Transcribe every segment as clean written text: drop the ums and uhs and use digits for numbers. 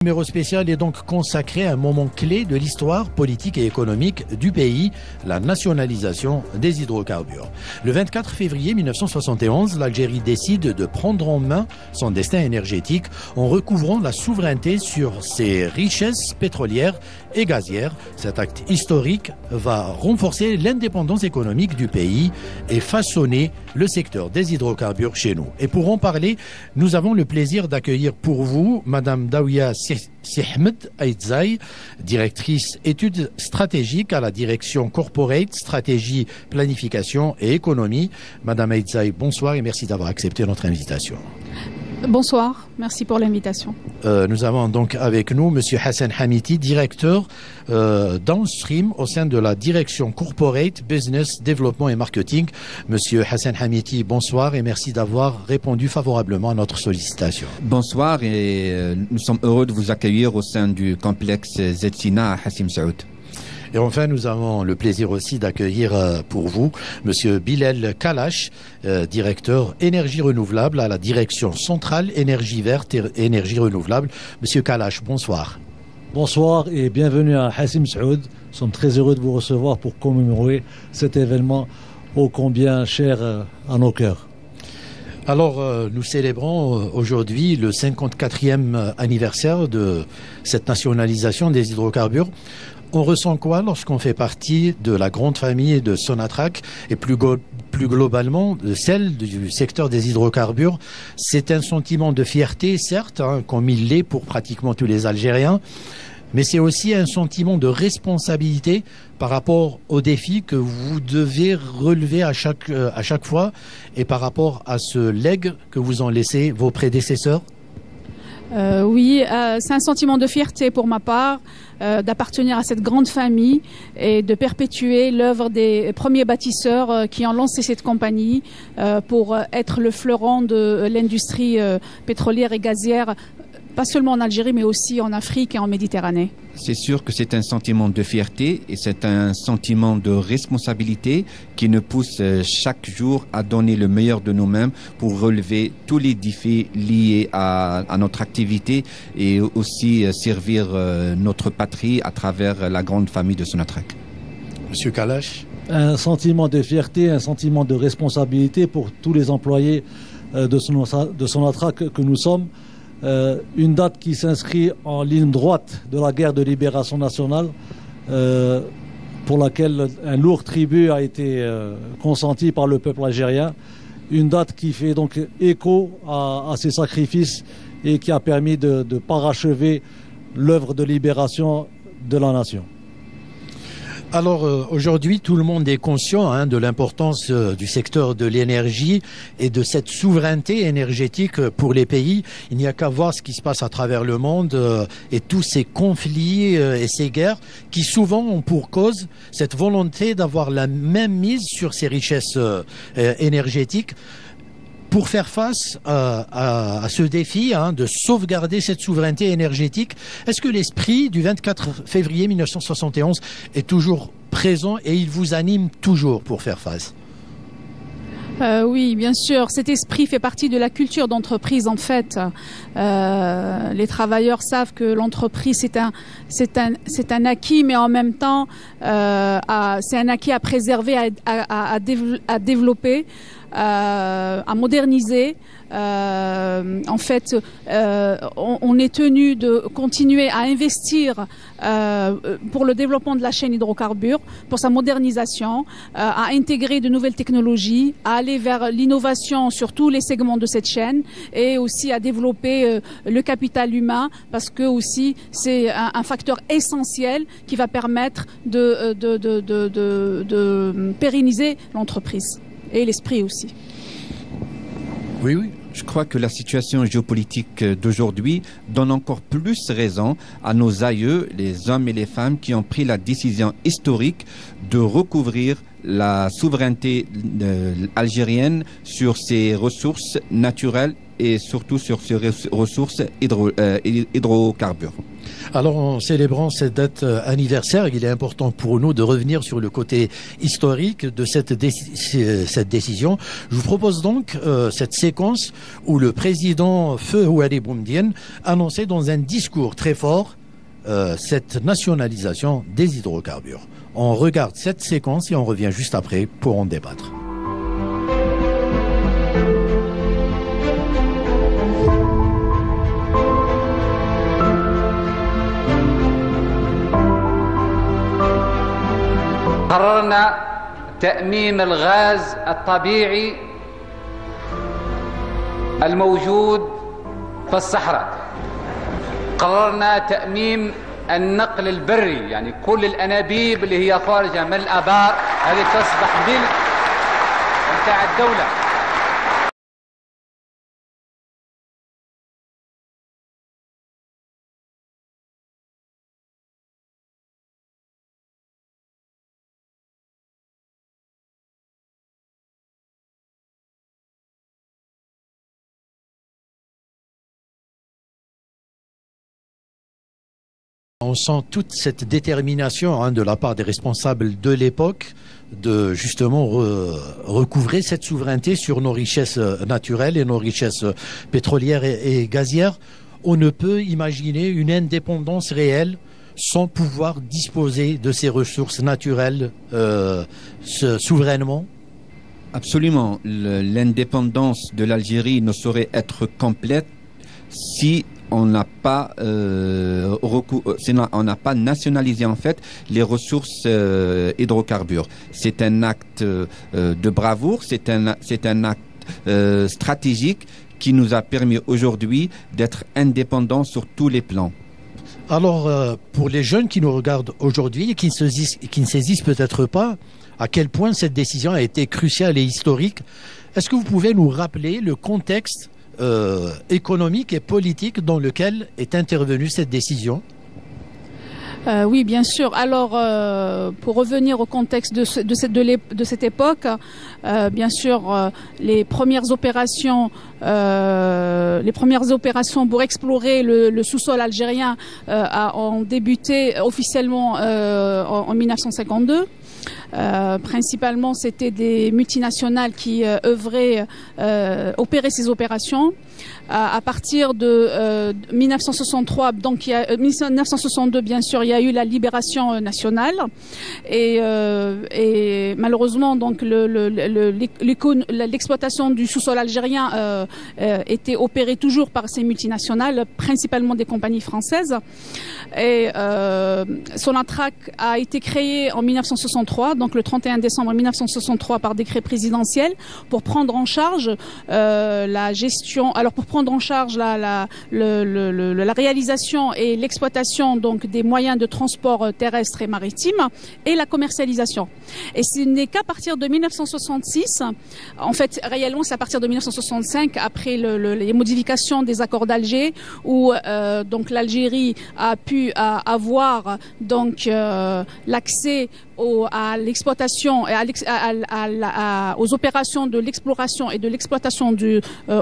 Le numéro spécial est donc consacré à un moment clé de l'histoire politique et économique du pays, la nationalisation des hydrocarbures. Le 24 février 1971, l'Algérie décide de prendre en main son destin énergétique en recouvrant la souveraineté sur ses richesses pétrolières et gazières. Cet acte historique va renforcer l'indépendance économique du pays et façonner le secteur des hydrocarbures chez nous. Et pour en parler, nous avons le plaisir d'accueillir pour vous Madame Daouya Sihmed Aïtzaï, directrice études stratégiques à la direction Corporate, Stratégie, Planification et Économie. Madame Aïtzaï, bonsoir et merci d'avoir accepté notre invitation. Bonsoir, merci pour l'invitation. Nous avons donc avec nous Monsieur Hassan Hamiti, directeur downstream au sein de la direction Corporate, Business, Développement et Marketing. Monsieur Hassan Hamiti, bonsoir et merci d'avoir répondu favorablement à notre sollicitation. Bonsoir et nous sommes heureux de vous accueillir au sein du complexe Zetsina à Hassim Saoud. Et enfin, nous avons le plaisir aussi d'accueillir pour vous Monsieur Bilal Kalash, directeur énergie renouvelable à la direction centrale énergie verte et énergie renouvelable. Monsieur Kalash, bonsoir. Bonsoir et bienvenue à Hassim Saoud. Nous sommes très heureux de vous recevoir pour commémorer cet événement ô combien cher à nos cœurs. Alors, nous célébrons aujourd'hui le 54e anniversaire de cette nationalisation des hydrocarbures. On ressent quoi lorsqu'on fait partie de la grande famille de Sonatrach et plus globalement de celle du secteur des hydrocarbures? C'est un sentiment de fierté, certes, comme il l'est pour pratiquement tous les Algériens, mais c'est aussi un sentiment de responsabilité par rapport aux défis que vous devez relever à chaque fois et par rapport à ce legs que vous ont laissé vos prédécesseurs. Oui, c'est un sentiment de fierté pour ma part d'appartenir à cette grande famille et de perpétuer l'œuvre des premiers bâtisseurs qui ont lancé cette compagnie pour être le fleuron de l'industrie pétrolière et gazière, pas seulement en Algérie mais aussi en Afrique et en Méditerranée. C'est sûr que c'est un sentiment de fierté et c'est un sentiment de responsabilité qui nous pousse chaque jour à donner le meilleur de nous-mêmes pour relever tous les défis liés à notre activité et aussi servir notre patrie à travers la grande famille de Sonatrach. Monsieur Kalash. Un sentiment de fierté, un sentiment de responsabilité pour tous les employés de Sonatrach que nous sommes. Une date qui s'inscrit en ligne droite de la guerre de libération nationale pour laquelle un lourd tribut a été consenti par le peuple algérien. Une date qui fait donc écho à ces sacrifices et qui a permis de parachever l'œuvre de libération de la nation. Alors aujourd'hui, tout le monde est conscient de l'importance du secteur de l'énergie et de cette souveraineté énergétique pour les pays. Il n'y a qu'à voir ce qui se passe à travers le monde et tous ces conflits et ces guerres qui souvent ont pour cause cette volonté d'avoir la même mise sur ces richesses énergétiques. Pour faire face à ce défi de sauvegarder cette souveraineté énergétique, est-ce que l'esprit du 24 février 1971 est toujours présent et il vous anime toujours pour faire face ? Oui, bien sûr. Cet esprit fait partie de la culture d'entreprise. En fait, les travailleurs savent que l'entreprise c'est un acquis, mais en même temps, c'est un acquis à préserver, à développer, à moderniser. En fait, on est tenu de continuer à investir pour le développement de la chaîne hydrocarbures, pour sa modernisation, à intégrer de nouvelles technologies, à aller vers l'innovation sur tous les segments de cette chaîne et aussi à développer le capital humain parce que aussi c'est un facteur essentiel qui va permettre de pérenniser l'entreprise et l'esprit aussi. Oui. Je crois que la situation géopolitique d'aujourd'hui donne encore plus raison à nos aïeux, les hommes et les femmes qui ont pris la décision historique de recouvrir la souveraineté algérienne sur ses ressources naturelles et surtout sur ces ressources hydrocarbures. Alors, en célébrant cette date anniversaire, il est important pour nous de revenir sur le côté historique de cette décision. Je vous propose donc cette séquence où le président Feu Houari Boumedienne annonçait dans un discours très fort cette nationalisation des hydrocarbures. On regarde cette séquence et on revient juste après pour en débattre. قررنا تأميم الغاز الطبيعي الموجود في الصحراء. قررنا تأميم النقل البري، يعني كل الأنابيب اللي هي خارجة من الآبار هذه تصبح ملك متاع الدولة. On sent toute cette détermination de la part des responsables de l'époque de justement recouvrer cette souveraineté sur nos richesses naturelles et nos richesses pétrolières et gazières. On ne peut imaginer une indépendance réelle sans pouvoir disposer de ces ressources naturelles souverainement. Absolument. L'indépendance de l'Algérie ne saurait être complète si on n'a pas nationalisé en fait les ressources hydrocarbures. C'est un acte de bravoure, c'est un acte stratégique qui nous a permis aujourd'hui d'être indépendants sur tous les plans. Alors, pour les jeunes qui nous regardent aujourd'hui et qui ne saisissent peut-être pas à quel point cette décision a été cruciale et historique, est-ce que vous pouvez nous rappeler le contexte économique et politique dans lequel est intervenue cette décision? Oui, bien sûr. Alors, pour revenir au contexte de cette époque, bien sûr, les premières opérations pour explorer le sous-sol algérien ont débuté officiellement en 1952. Principalement, c'était des multinationales qui opéraient ces opérations. À partir de 1963, donc 1962, bien sûr, il y a eu la libération nationale et malheureusement, donc l'exploitation du sous-sol algérien était opérée toujours par ces multinationales, principalement des compagnies françaises. Et Sonatrach a été créé en 1963, donc le 31 décembre 1963 par décret présidentiel pour prendre en charge la gestion. Alors pour prendre en charge la réalisation et l'exploitation donc des moyens de transport terrestre et maritime et la commercialisation. Et ce n'est qu'à partir de 1966, en fait réellement c'est à partir de 1965 après les modifications des accords d'Alger où donc l'Algérie a pu avoir donc l'accès à l'exploitation et aux opérations de l'exploration et de l'exploitation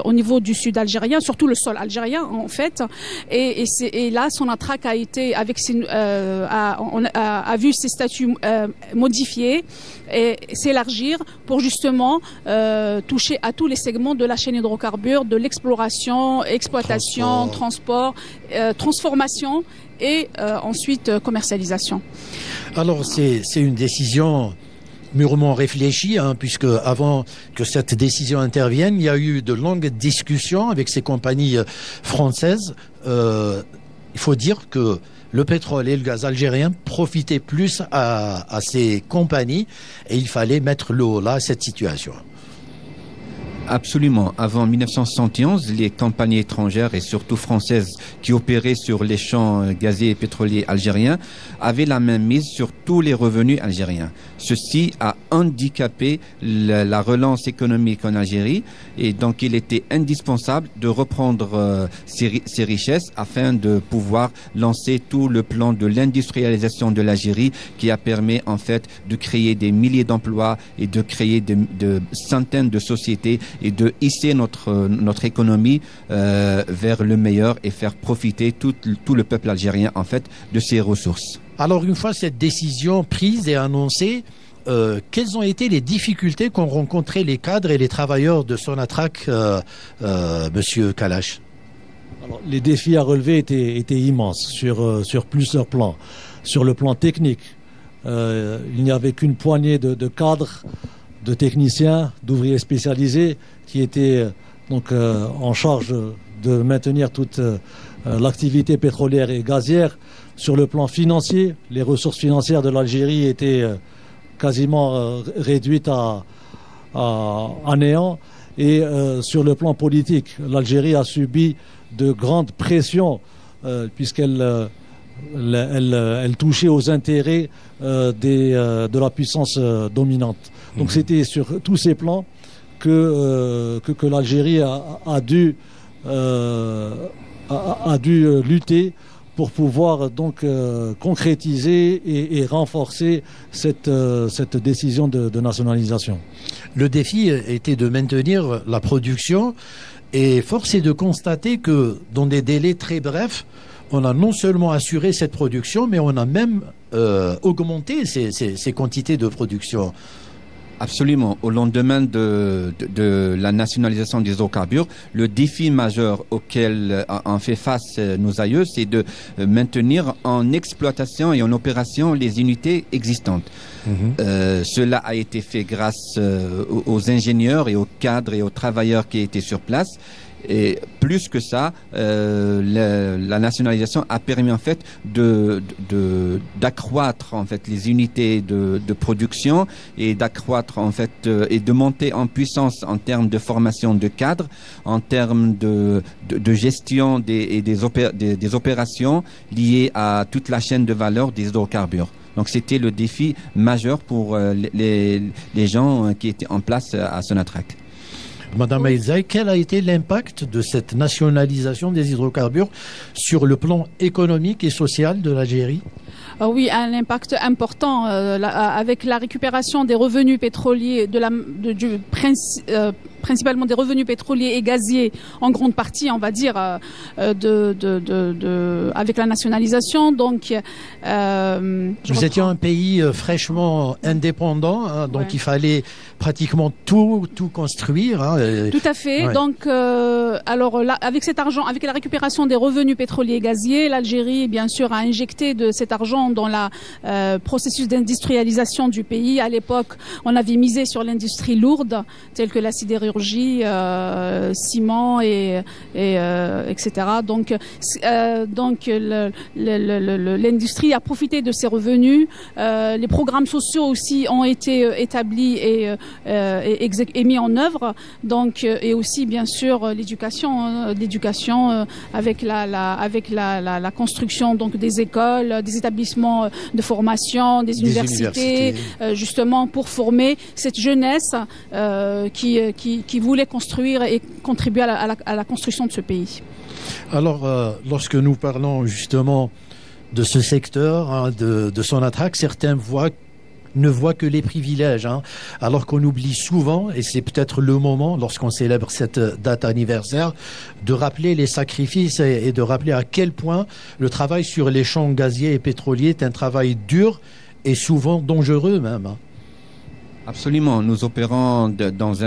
au niveau du sud algérien, surtout le sol algérien en fait. Et là, Sonatrach a été a vu ses statuts modifiés et s'élargir pour justement toucher à tous les segments de la chaîne hydrocarbures, de l'exploration, exploitation, transport, transformation et ensuite commercialisation. Alors c'est une décision mûrement réfléchie, puisque avant que cette décision intervienne, il y a eu de longues discussions avec ces compagnies françaises. Il faut dire que le pétrole et le gaz algérien profitaient plus à ces compagnies et il fallait mettre le holà à cette situation. Absolument. Avant 1971, les compagnies étrangères et surtout françaises qui opéraient sur les champs gaziers et pétroliers algériens avaient la main mise sur tous les revenus algériens. Ceci a handicapé la relance économique en Algérie et donc il était indispensable de reprendre ces richesses afin de pouvoir lancer tout le plan de l'industrialisation de l'Algérie qui a permis en fait de créer des milliers d'emplois et de créer de centaines de sociétés et de hisser notre économie vers le meilleur et faire profiter tout le peuple algérien en fait de ses ressources. Alors une fois cette décision prise et annoncée, quelles ont été les difficultés qu'ont rencontrées les cadres et les travailleurs de Sonatrach, Monsieur Kalash? Alors, les défis à relever étaient immenses sur plusieurs plans. Sur le plan technique, il n'y avait qu'une poignée de cadres, de techniciens, d'ouvriers spécialisés qui étaient donc en charge de maintenir toute l'activité pétrolière et gazière. Sur le plan financier, les ressources financières de l'Algérie étaient quasiment réduites à néant. Et sur le plan politique, l'Algérie a subi de grandes pressions puisqu'elle elle touchait aux intérêts de la puissance dominante. Donc c'était sur tous ces plans que l'Algérie a dû lutter pour pouvoir donc concrétiser et renforcer cette décision de nationalisation. Le défi était de maintenir la production et force est de constater que dans des délais très brefs, on a non seulement assuré cette production, mais on a même augmenté ces quantités de production. Absolument. Au lendemain de la nationalisation des hydrocarbures, le défi majeur auquel ont fait face nos aïeux, c'est de maintenir en exploitation et en opération les unités existantes. Cela a été fait grâce aux ingénieurs et aux cadres et aux travailleurs qui étaient sur place. Et plus que ça, la nationalisation a permis en fait d'accroître en fait les unités de production et d'accroître en fait et de monter en puissance en termes de formation de cadres, en termes de gestion des opérations liées à toute la chaîne de valeur des hydrocarbures. Donc c'était le défi majeur pour les gens qui étaient en place à Sonatrach. Madame Aïzaï, quel a été l'impact de cette nationalisation des hydrocarbures sur le plan économique et social de l'Algérie? Oui, un impact important avec la récupération des revenus pétroliers, principalement des revenus pétroliers et gaziers, en grande partie, on va dire, avec la nationalisation. Donc, vous étiez un pays fraîchement indépendant, hein, donc il fallait pratiquement tout construire. Hein, Tout à fait. Ouais. Donc, alors là, avec cet argent, avec la récupération des revenus pétroliers et gaziers, l'Algérie, bien sûr, a injecté de cet argent dans la processus d'industrialisation du pays. À l'époque, on avait misé sur l'industrie lourde, telle que la sidérurgie, ciment et etc. Donc l'industrie a profité de ces revenus. Les programmes sociaux aussi ont été établis et mis en œuvre. Donc et aussi bien sûr l'éducation avec la construction donc des écoles, des établissements de formation, des universités. Justement pour former cette jeunesse qui voulait construire et contribuer à la construction de ce pays. Alors, lorsque nous parlons justement de ce secteur, hein, de Sonatrach, certains ne voient que les privilèges, hein, alors qu'on oublie souvent, et c'est peut-être le moment, lorsqu'on célèbre cette date anniversaire, de rappeler les sacrifices et de rappeler à quel point le travail sur les champs gaziers et pétroliers est un travail dur et souvent dangereux même. Hein. Absolument, nous opérons dans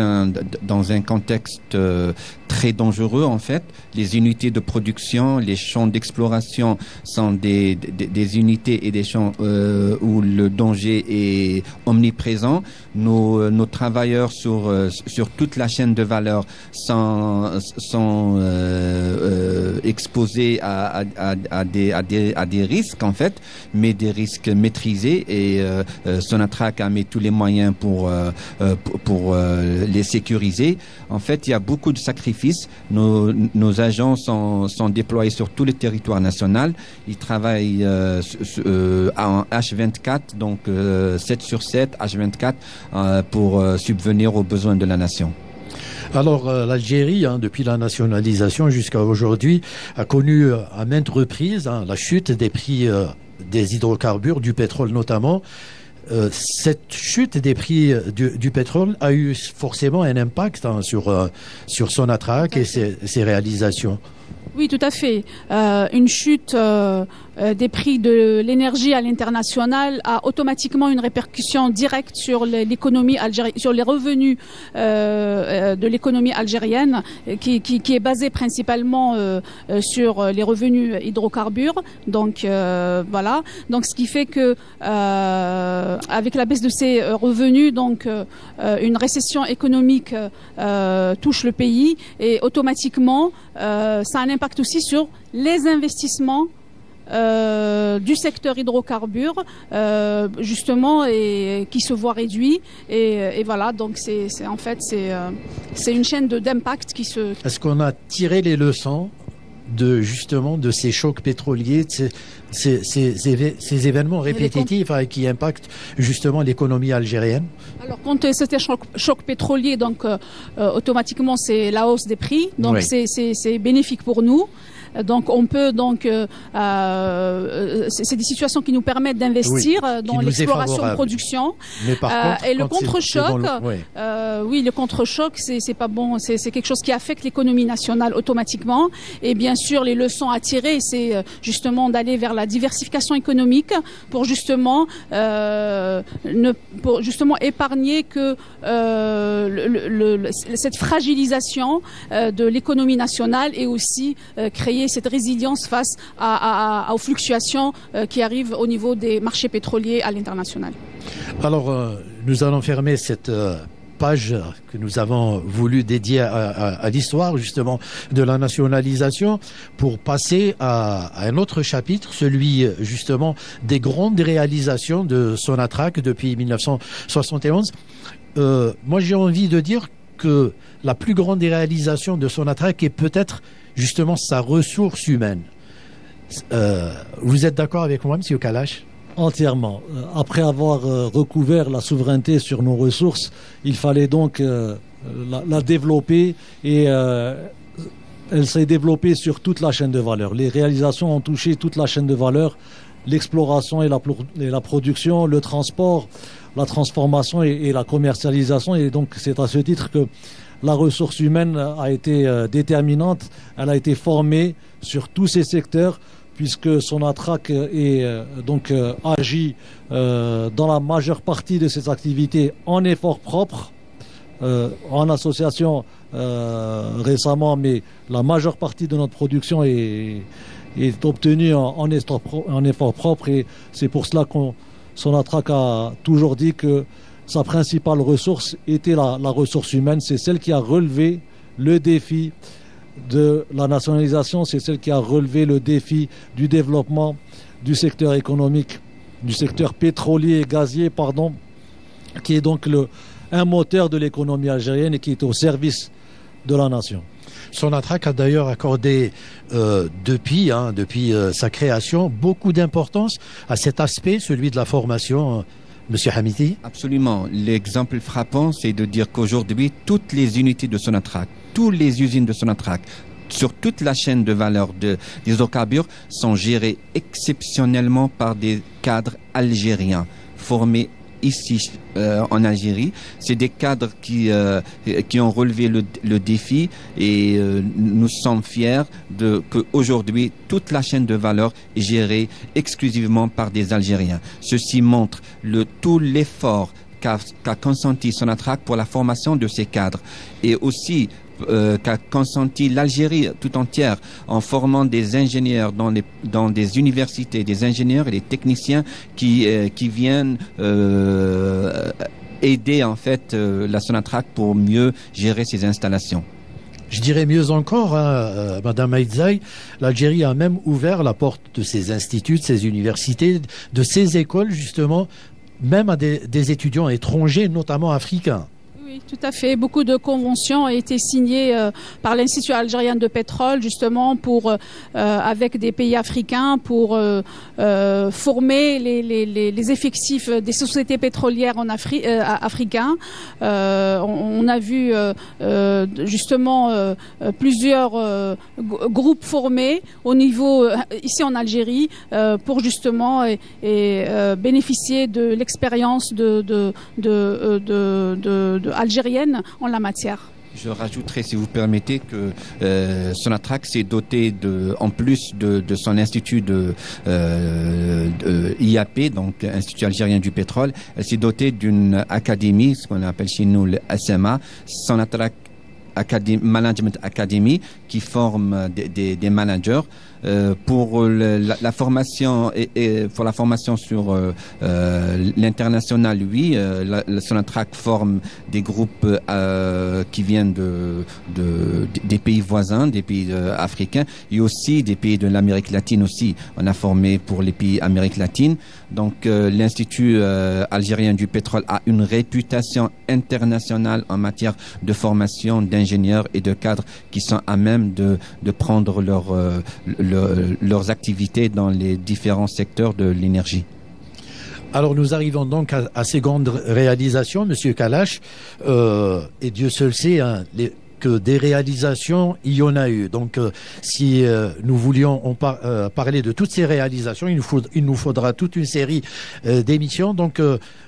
un contexte très dangereux en fait. Les unités de production, les champs d'exploration sont des unités et des champs où le danger est omniprésent. Nos travailleurs sur toute la chaîne de valeur sont exposés à des risques en fait, mais des risques maîtrisés et Sonatrach a mis tous les moyens pour les sécuriser. En fait, il y a beaucoup de sacrifices. Nos agents sont déployés sur tout le territoire national. Ils travaillent en H24, donc 7 sur 7, H24, pour subvenir aux besoins de la nation. Alors l'Algérie, hein, depuis la nationalisation jusqu'à aujourd'hui, a connu à maintes reprises la chute des prix des hydrocarbures, du pétrole notamment. Cette chute des prix du pétrole a eu forcément un impact sur Sonatrach et ses réalisations. Oui, tout à fait. Une chute des prix de l'énergie à l'international a automatiquement une répercussion directe sur l'économie algérienne, sur les revenus de l'économie algérienne, qui est basée principalement sur les revenus hydrocarbures. Donc voilà. Donc ce qui fait que avec la baisse de ces revenus, donc une récession économique touche le pays et automatiquement ça a un impact aussi sur les investissements du secteur hydrocarbures justement et qui se voit réduit et voilà, donc c'est une chaîne d'impact qui se... Est-ce qu'on a tiré les leçons de ces chocs pétroliers, de ces événements répétitifs qui impactent justement l'économie algérienne? Alors quand c'était choc pétrolier, donc automatiquement c'est la hausse des prix, donc oui. C'est bénéfique pour nous. Donc on peut c'est des situations qui nous permettent d'investir dans l'exploration production. Mais par contre, et le contre-choc, oui, le contre-choc, c'est pas bon, c'est quelque chose qui affecte l'économie nationale automatiquement. Et bien sûr, les leçons à tirer, c'est justement d'aller vers la diversification économique pour justement épargner que cette fragilisation de l'économie nationale et aussi créer cette résilience face aux fluctuations qui arrivent au niveau des marchés pétroliers à l'international. Alors, nous allons fermer cette page que nous avons voulu dédier à l'histoire justement de la nationalisation pour passer à un autre chapitre, celui justement des grandes réalisations de Sonatrach depuis 1971. Moi, j'ai envie de dire que la plus grande réalisation de Sonatrach est peut-être justement sa ressource humaine. Vous êtes d'accord avec moi, M. Kalash? Entièrement. Après avoir recouvert la souveraineté sur nos ressources, il fallait donc la développer et elle s'est développée sur toute la chaîne de valeur. Les réalisations ont touché toute la chaîne de valeur, l'exploration et la production, le transport, la transformation et la commercialisation. Et donc c'est à ce titre que la ressource humaine a été déterminante. Elle a été formée sur tous ces secteurs puisque Sonatrach agit dans la majeure partie de ses activités en effort propre, en association récemment, mais la majeure partie de notre production est obtenue en effort propre et c'est pour cela que Sonatrach a toujours dit que sa principale ressource était la ressource humaine. C'est celle qui a relevé le défi de la nationalisation, c'est celle qui a relevé le défi du développement du secteur économique, du secteur pétrolier et gazier, qui est donc un moteur de l'économie algérienne et qui est au service de la nation. Sonatrach a d'ailleurs accordé depuis sa création beaucoup d'importance à cet aspect, celui de la formation. Monsieur Hamiti? Absolument. L'exemple frappant, c'est de dire qu'aujourd'hui, toutes les unités de Sonatrach, toutes les usines de Sonatrach, sur toute la chaîne de valeur des hydrocarbures, sont gérées exceptionnellement par des cadres algériens formés ici en Algérie. C'est des cadres qui ont relevé le défi et nous sommes fiers qu'aujourd'hui toute la chaîne de valeur est gérée exclusivement par des Algériens. Ceci montre tout l'effort qu'a consenti Sonatrach pour la formation de ces cadres et aussi qu'a consenti l'Algérie tout entière en formant des ingénieurs dans des universités, des ingénieurs et des techniciens qui viennent aider en fait la Sonatrach pour mieux gérer ses installations. Je dirais mieux encore, Madame Aïdzaï, l'Algérie a même ouvert la porte de ses instituts, de ses universités, de ses écoles justement, même à des étudiants étrangers, notamment africains. Oui, tout à fait. Beaucoup de conventions ont été signées par l'Institut algérien de pétrole, justement, avec des pays africains pour former les effectifs des sociétés pétrolières en africains. On a vu justement plusieurs groupes formés au niveau ici en Algérie pour justement bénéficier de l'expérience algérienne en la matière. Je rajouterai, si vous permettez, que Sonatrach s'est doté en plus de son institut de IAP, donc Institut algérien du pétrole, elle s'est dotée d'une académie, ce qu'on appelle chez nous le SMA, Sonatrach Management Academy, qui forme des managers. Pour la formation et pour la formation sur l'international, oui, Sonatrach forme des groupes qui viennent des pays voisins, des pays africains, et aussi des pays de l'Amérique latine aussi. On a formé pour les pays Amérique latine. Donc l'Institut algérien du pétrole a une réputation internationale en matière de formation d'ingénieurs et de cadres qui sont à même de prendre leurs activités dans les différents secteurs de l'énergie. Alors nous arrivons donc à ces grandes réalisations, Monsieur Kalash, et Dieu seul sait que des réalisations, il y en a eu. Donc si nous voulions parler de toutes ces réalisations, il nous faudra toute une série d'émissions. Donc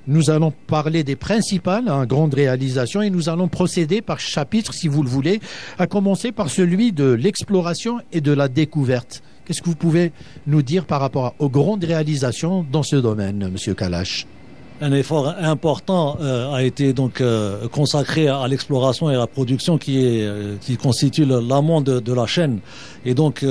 nous allons parler des principales grandes réalisations et nous allons procéder par chapitre, si vous le voulez, à commencer par celui de l'exploration et de la découverte. Qu'est-ce que vous pouvez nous dire par rapport aux grandes réalisations dans ce domaine, Monsieur Kalash? Un effort important a été donc consacré à l'exploration et à la production qui constitue l'amont de la chaîne. Et donc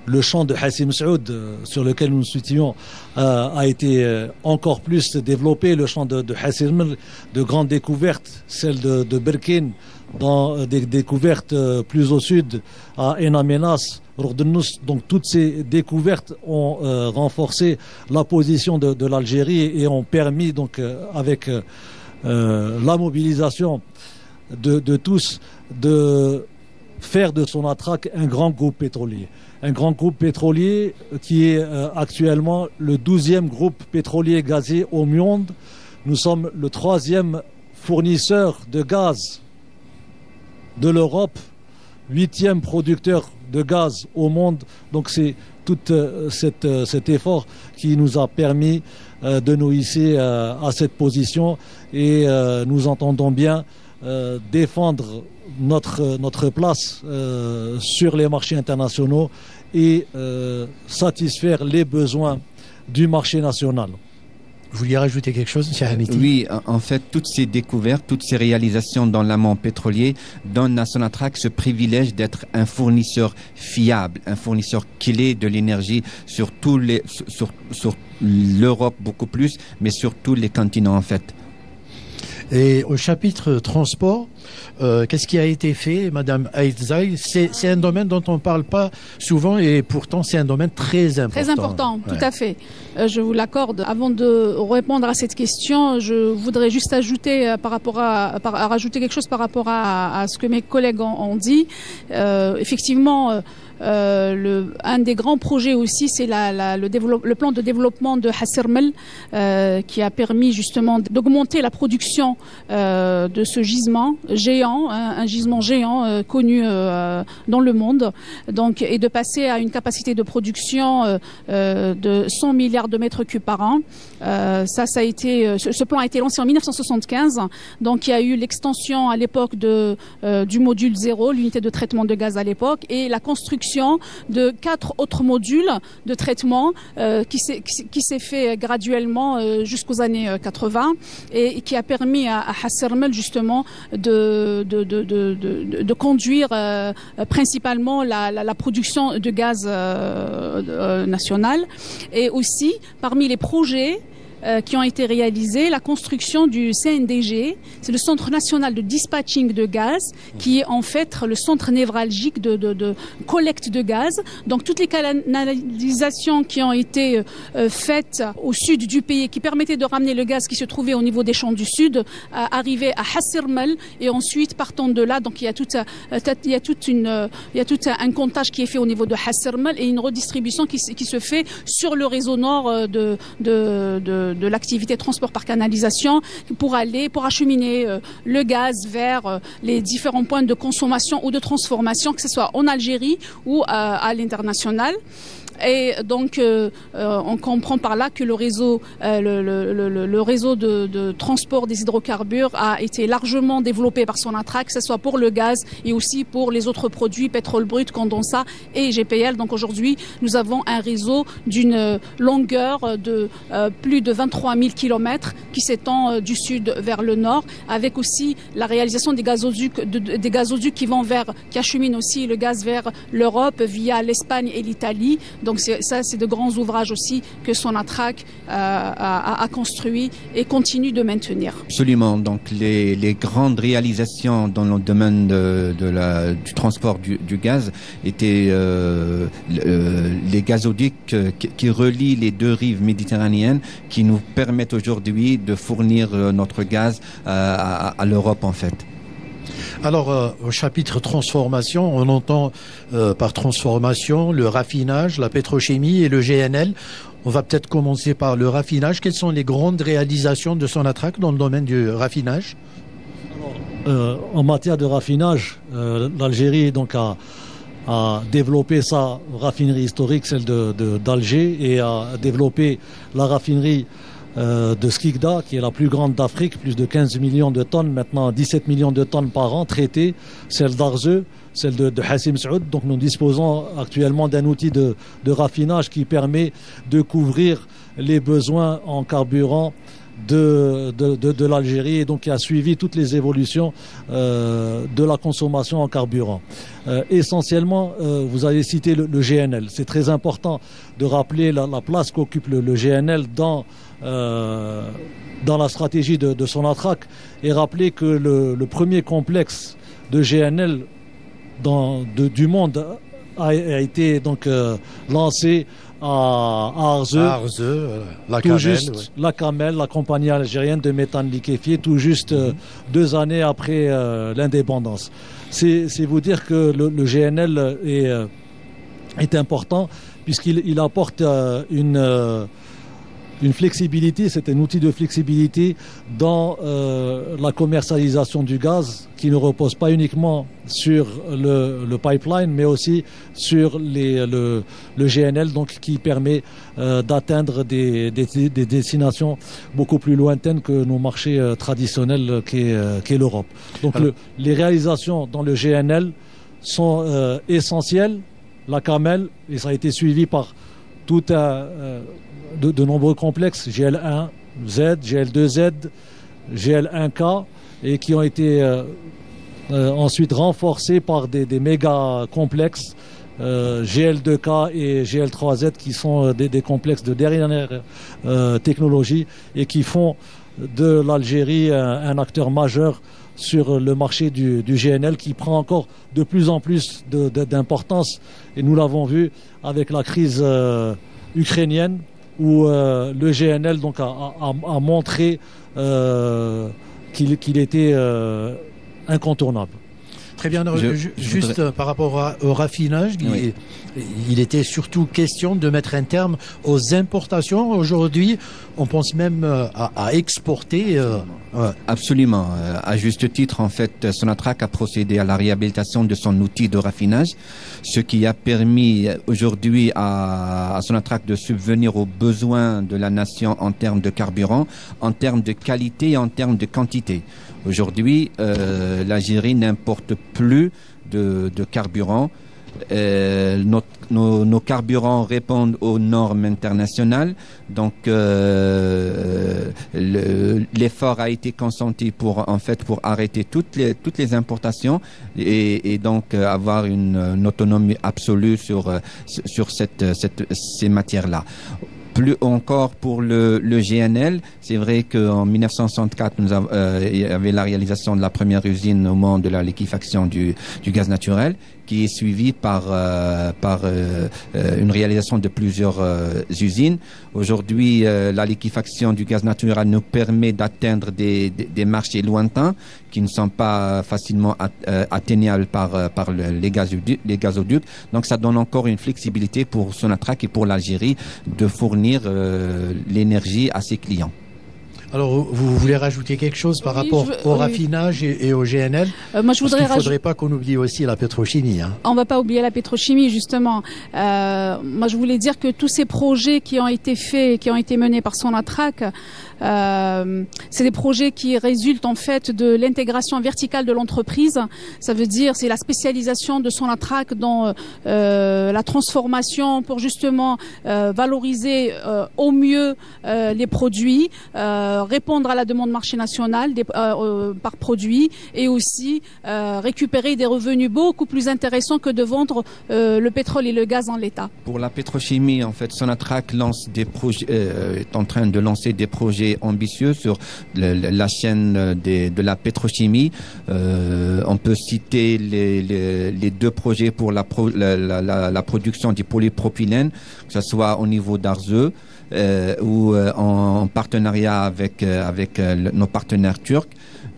le champ de Hassi Messaoud sur lequel nous nous situons a été encore plus développé. Le champ de Hassi Rmel, de grandes découvertes, celle de Berkine, dans des découvertes plus au sud à Enamenas, Rourdennous. Donc toutes ces découvertes ont renforcé la position de l'Algérie et ont permis donc avec la mobilisation de tous de faire de Sonatrach un grand groupe pétrolier. Un grand groupe pétrolier qui est actuellement le 12e groupe pétrolier gazier au monde. Nous sommes le 3e fournisseur de gaz de l'Europe, 8e producteur de gaz au monde. Donc c'est tout cet effort qui nous a permis de nous hisser à cette position et nous entendons bien défendre notre place sur les marchés internationaux et satisfaire les besoins du marché national. Vous vouliez rajouter quelque chose, M. Hamiti? Oui, en fait, toutes ces découvertes, toutes ces réalisations dans l'amont pétrolier donnent à Sonatrach ce privilège d'être un fournisseur fiable, un fournisseur clé de l'énergie sur l'Europe beaucoup plus, mais sur tous les continents en fait. Et au chapitre transport, qu'est-ce qui a été fait, Madame Aïdzaï? C'est un domaine dont on ne parle pas souvent et pourtant c'est un domaine très important. Très important, tout à fait. Je vous l'accorde. Avant de répondre à cette question, je voudrais juste ajouter rajouter quelque chose par rapport à ce que mes collègues ont dit. Effectivement, un des grands projets aussi, c'est le plan de développement de Hassi Rmel qui a permis justement d'augmenter la production de ce gisement géant, un gisement géant connu dans le monde, donc, et de passer à une capacité de production de 100 milliards de mètres cubes par an. Ça a été, ce plan a été lancé en 1975, donc il y a eu l'extension à l'époque du module 0, l'unité de traitement de gaz à l'époque, et la construction de 4 autres modules de traitement qui s'est fait graduellement jusqu'aux années 80 et qui a permis à Hassi Rmel justement de conduire principalement la production de gaz national. Et aussi, parmi les projets qui ont été réalisés, la construction du CNDG, c'est le Centre national de dispatching de gaz, qui est en fait le centre névralgique de collecte de gaz. Donc toutes les canalisations qui ont été faites au sud du pays, qui permettaient de ramener le gaz qui se trouvait au niveau des champs du sud, arriver à Hassermel, et ensuite partant de là, donc il y a tout un comptage qui est fait au niveau de Hassermel et une redistribution qui se fait sur le réseau nord de l'activité transport par canalisation pour acheminer le gaz vers les différents points de consommation ou de transformation, que ce soit en Algérie ou à l'international. Et donc, on comprend par là que le réseau de transport des hydrocarbures a été largement développé par Sonatrach, que ce soit pour le gaz et aussi pour les autres produits, pétrole brut, condensat et GPL. Donc aujourd'hui, nous avons un réseau d'une longueur de plus de 23 000 km qui s'étend du sud vers le nord, avec aussi la réalisation des gazoducs qui acheminent aussi le gaz vers l'Europe via l'Espagne et l'Italie. Donc c'est de grands ouvrages aussi que Sonatrach a construit et continue de maintenir. Absolument. Donc les grandes réalisations dans le domaine du transport du gaz étaient les gazoducs qui relient les deux rives méditerranéennes, qui nous permettent aujourd'hui de fournir notre gaz à l'Europe en fait. Alors, au chapitre transformation, on entend par transformation le raffinage, la pétrochimie et le GNL. On va peut-être commencer par le raffinage. Quelles sont les grandes réalisations de Sonatrach dans le domaine du raffinage? En matière de raffinage, l'Algérie donc a développé sa raffinerie historique, celle d'Alger, et a développé la raffinerie de Skikda, qui est la plus grande d'Afrique, plus de 15 millions de tonnes, maintenant 17 millions de tonnes par an traitées, celle d'Arzeu, celle de Hassim Saoud. Donc nous disposons actuellement d'un outil de raffinage qui permet de couvrir les besoins en carburant de l'Algérie, et donc qui a suivi toutes les évolutions de la consommation en carburant. Essentiellement, vous avez cité le GNL. C'est très important de rappeler la place qu'occupe le GNL dans la stratégie de Sonatrach, et rappeler que le premier complexe de GNL du monde a été donc lancé à Arzeu, la Camel, la compagnie algérienne de méthane liquéfié, tout juste 2 années après l'indépendance. C'est vous dire que le GNL est important, puisqu'il apporte une flexibilité, c'est un outil de flexibilité dans la commercialisation du gaz, qui ne repose pas uniquement sur le pipeline, mais aussi sur le GNL, donc qui permet d'atteindre des destinations beaucoup plus lointaines que nos marchés traditionnels qu'est l'Europe. Donc les réalisations dans le GNL sont essentielles. La Camel, et ça a été suivi par tout de nombreux complexes, GL1Z, GL2Z, GL1K, et qui ont été ensuite renforcés par des méga complexes, GL2K et GL3Z, qui sont des complexes de dernière technologie, et qui font de l'Algérie un acteur majeur sur le marché du GNL, qui prend encore de plus en plus d'importance, et nous l'avons vu avec la crise ukrainienne, où le GNL donc a montré qu'il était incontournable. Très bien. Juste par rapport au raffinage, oui. Il était surtout question de mettre un terme aux importations. Aujourd'hui, on pense même à exporter. Absolument. À juste titre, en fait, Sonatrach a procédé à la réhabilitation de son outil de raffinage, ce qui a permis aujourd'hui à Sonatrach de subvenir aux besoins de la nation en termes de carburant, en termes de qualité et en termes de quantité. Aujourd'hui, l'Algérie n'importe plus de carburant. Nos carburants répondent aux normes internationales, donc l'effort a été consenti pour arrêter toutes les importations et donc avoir une autonomie absolue sur ces matières-là. Plus encore pour le GNL, c'est vrai qu'en 1964, il y avait la réalisation de la première usine au moment de la liquéfaction du gaz naturel, qui est suivie par une réalisation de plusieurs usines. Aujourd'hui, la liquéfaction du gaz naturel nous permet d'atteindre des marchés lointains qui ne sont pas facilement atteignables par les gazoducs. Donc ça donne encore une flexibilité pour Sonatrach et pour l'Algérie de fournir l'énergie à ses clients. Alors, vous voulez rajouter quelque chose par rapport au raffinage et au GNL? Moi, je voudrais il ne faudrait pas qu'on oublie aussi la pétrochimie. Hein. On ne va pas oublier la pétrochimie, justement. Moi, je voulais dire que tous ces projets qui ont été faits, qui ont été menés par Sonatrach, c'est des projets qui résultent en fait de l'intégration verticale de l'entreprise. Ça veut dire c'est la spécialisation de Sonatrach dans la transformation pour justement valoriser au mieux les produits, répondre à la demande marché national par produit et aussi récupérer des revenus beaucoup plus intéressants que de vendre le pétrole et le gaz en l'état. Pour la pétrochimie, en fait, Sonatrach lance des projets, est en train de lancer des projets ambitieux sur la chaîne de la pétrochimie. On peut citer les deux projets pour la production du polypropylène, que ce soit au niveau d'Arzeu ou en partenariat avec nos partenaires turcs.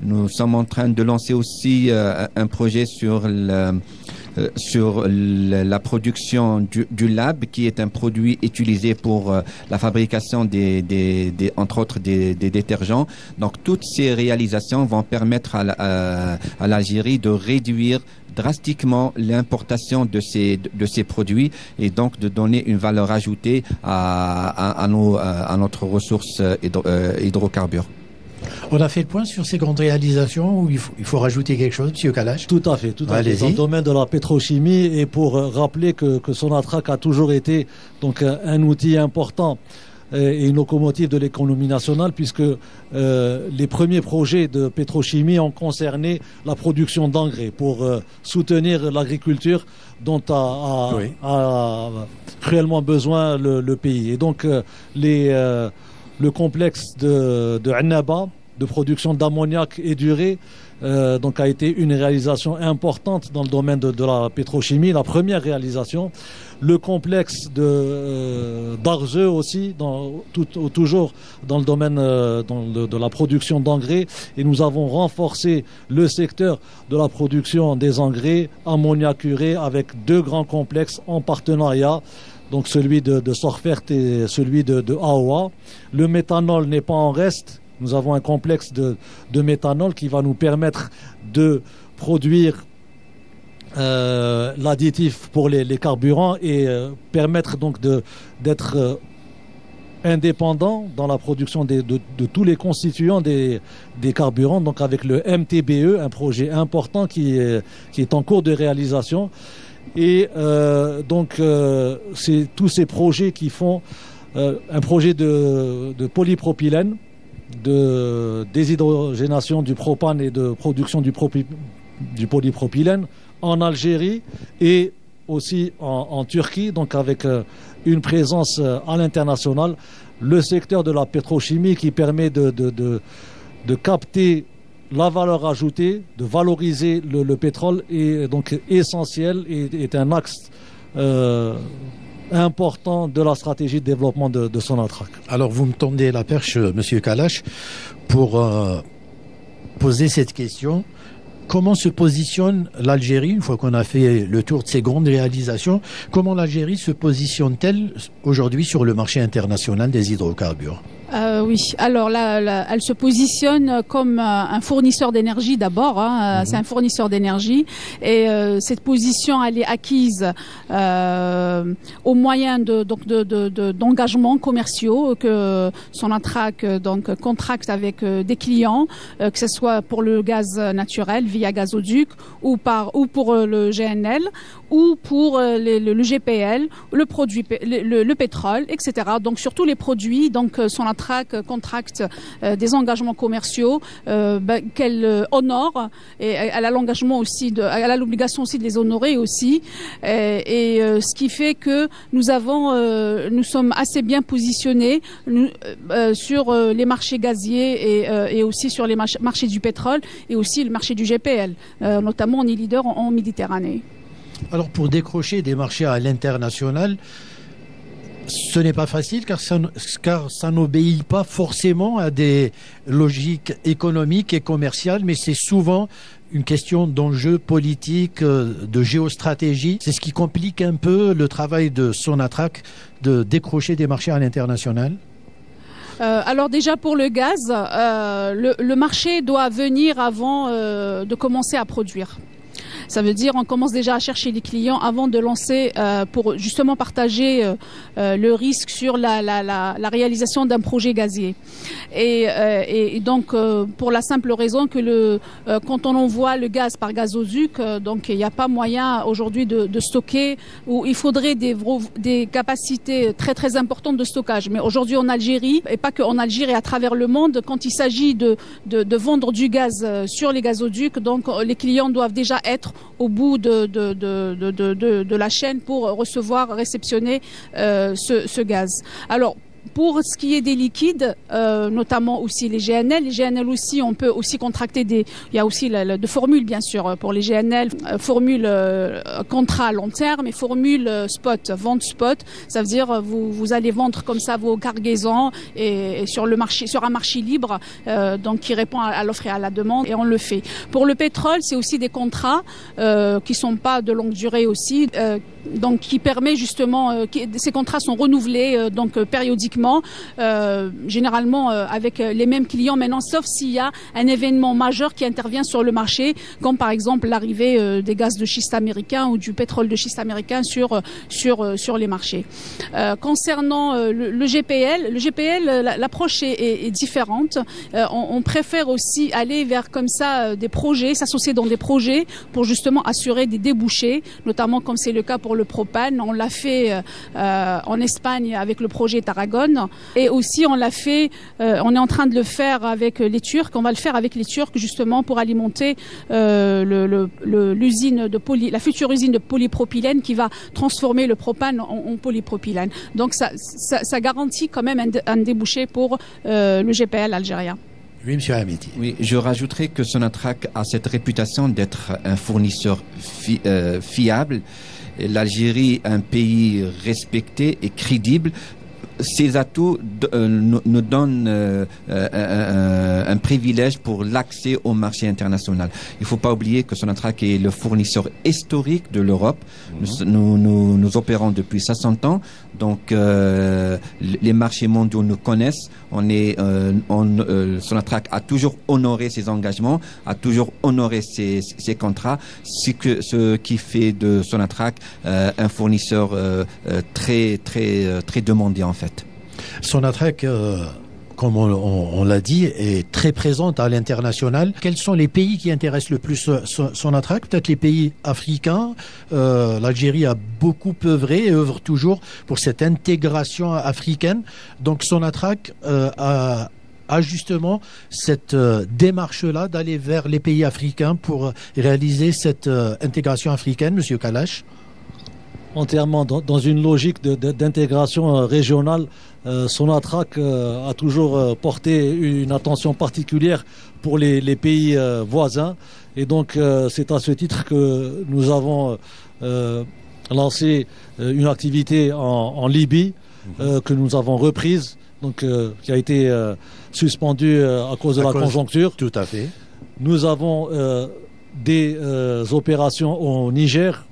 Nous sommes en train de lancer aussi un projet sur la production du lab, qui est un produit utilisé pour la fabrication entre autres des détergents. Donc toutes ces réalisations vont permettre à l'Algérie de réduire drastiquement l'importation de ces produits et donc de donner une valeur ajoutée à notre ressource hydrocarbures. On a fait le point sur ces grandes réalisations ou il faut rajouter quelque chose, M. Kalash? Tout à fait. Dans le domaine de la pétrochimie, et pour rappeler que Sonatrach a toujours été donc un outil important et une locomotive de l'économie nationale, puisque les premiers projets de pétrochimie ont concerné la production d'engrais pour soutenir l'agriculture dont a cruellement besoin le pays. Et donc le complexe de Annaba, de production d'ammoniac et d'urée, donc a été une réalisation importante dans le domaine de la pétrochimie, la première réalisation. Le complexe d'Arzeu aussi, toujours dans le domaine de la production d'engrais. Et nous avons renforcé le secteur de la production des engrais, ammoniac-urée, avec deux grands complexes en partenariat. Donc celui de Sorfert et celui de Aoua. Le méthanol n'est pas en reste. Nous avons un complexe de méthanol qui va nous permettre de produire l'additif pour les carburants et permettre donc d'être indépendant dans la production de tous les constituants des carburants, donc avec le MTBE, un projet important qui est en cours de réalisation. Et donc c'est tous ces projets qui font un projet de polypropylène, de déshydrogénation du propane et de production du polypropylène en Algérie et aussi en Turquie, donc avec une présence à l'international. Le secteur de la pétrochimie qui permet de capter la valeur ajoutée, de valoriser le pétrole est donc essentiel et est un axe important de la stratégie de développement de Sonatrach. Alors vous me tendez la perche, Monsieur Kalash, pour poser cette question. Comment se positionne l'Algérie, une fois qu'on a fait le tour de ces grandes réalisations, comment l'Algérie se positionne-t-elle aujourd'hui sur le marché international des hydrocarbures? Oui, alors là, elle se positionne comme un fournisseur d'énergie d'abord. C'est un fournisseur d'énergie et cette position, elle est acquise au moyen d'engagements commerciaux que Sonatrach donc contracte avec des clients, que ce soit pour le gaz naturel via gazoduc ou pour le GNL ou pour le GPL, le pétrole, etc. Donc sur tous les produits, donc Sonatrach contracte des engagements commerciaux qu'elle honore et elle a l'engagement aussi elle a l'obligation aussi de les honorer aussi et ce qui fait que nous sommes assez bien positionnés sur les marchés gaziers et aussi sur les marchés du pétrole et aussi le marché du GPL. Notamment, on est leader en Méditerranée. Alors, pour décrocher des marchés à l'international, ce n'est pas facile car ça n'obéit pas forcément à des logiques économiques et commerciales, mais c'est souvent une question d'enjeu politique, de géostratégie. C'est ce qui complique un peu le travail de Sonatrach de décrocher des marchés à l'international. Alors déjà pour le gaz, le marché doit venir avant de commencer à produire. Ça veut dire on commence déjà à chercher les clients avant de lancer pour justement partager le risque sur la réalisation d'un projet gazier. Et donc pour la simple raison que quand on envoie le gaz par gazoduc, donc il n'y a pas moyen aujourd'hui de stocker, ou il faudrait des capacités très très importantes de stockage. Mais aujourd'hui en Algérie, et pas qu'en Algérie, à travers le monde, quand il s'agit de vendre du gaz sur les gazoducs, donc les clients doivent déjà être au bout de la chaîne pour réceptionner ce gaz. Alors, pour ce qui est des liquides, notamment aussi les GNL aussi, on peut aussi contracter il y a aussi de formules bien sûr pour les GNL, formule contrat à long terme et formule spot, vente spot. Ça veut dire vous allez vendre comme ça vos cargaisons et sur un marché libre, donc qui répond à l'offre et à la demande, et on le fait. Pour le pétrole, c'est aussi des contrats qui sont pas de longue durée aussi, donc qui permet justement, ces contrats sont renouvelés donc périodiquement. Généralement avec les mêmes clients maintenant, sauf s'il y a un événement majeur qui intervient sur le marché, comme par exemple l'arrivée des gaz de schiste américains ou du pétrole de schiste américain sur les marchés. Concernant le GPL, l'approche est différente. On préfère aussi aller vers comme ça des projets, s'associer dans des projets pour justement assurer des débouchés, notamment comme c'est le cas pour le propane. On l'a fait en Espagne avec le projet Tarragone. Et aussi, on est en train de le faire avec les Turcs. On va le faire avec les Turcs justement pour alimenter la future usine de polypropylène qui va transformer le propane en polypropylène. Donc ça garantit quand même un débouché pour le GPL algérien. Oui, monsieur Hamiti. Oui, je rajouterais que Sonatrach a cette réputation d'être un fournisseur fiable. L'Algérie, un pays respecté et crédible. Ces atouts nous donnent un privilège pour l'accès au marché international. Il ne faut pas oublier que Sonatrach est le fournisseur historique de l'Europe. Nous opérons depuis 60 ans, donc les marchés mondiaux nous connaissent. Sonatrach a toujours honoré ses engagements, a toujours honoré ses contrats, ce qui fait de Sonatrach un fournisseur très demandé en fait. Sonatrach, comme on l'a dit, est très présente à l'international. Quels sont les pays qui intéressent le plus Sonatrach? Peut-être les pays africains. L'Algérie a beaucoup œuvré et œuvre toujours pour cette intégration africaine. Donc Sonatrach a justement cette démarche-là d'aller vers les pays africains pour réaliser cette intégration africaine, Monsieur Kalash. Entièrement dans une logique d'intégration régionale. Sonatrach a toujours porté une attention particulière pour les pays voisins, et donc c'est à ce titre que nous avons lancé une activité en Libye que nous avons reprise, donc qui a été suspendue à cause de la conjoncture. Tout à fait. Nous avons des opérations au Niger.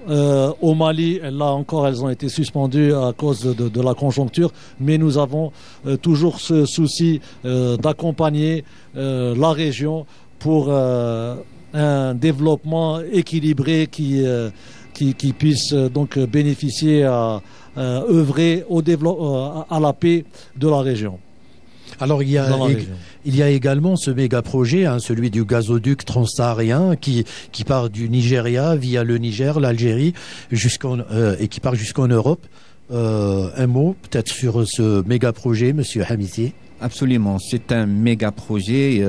Au Mali, là encore, elles ont été suspendues à cause de la conjoncture, mais nous avons toujours ce souci d'accompagner la région pour un développement équilibré qui puisse donc bénéficier à œuvrer au à la paix de la région. Alors il y a également ce méga projet, hein, celui du gazoduc transsaharien qui part du Nigeria via le Niger, l'Algérie, et qui part jusqu'en Europe. Un mot peut-être sur ce méga projet, Monsieur Hamiti. Absolument, c'est un méga projet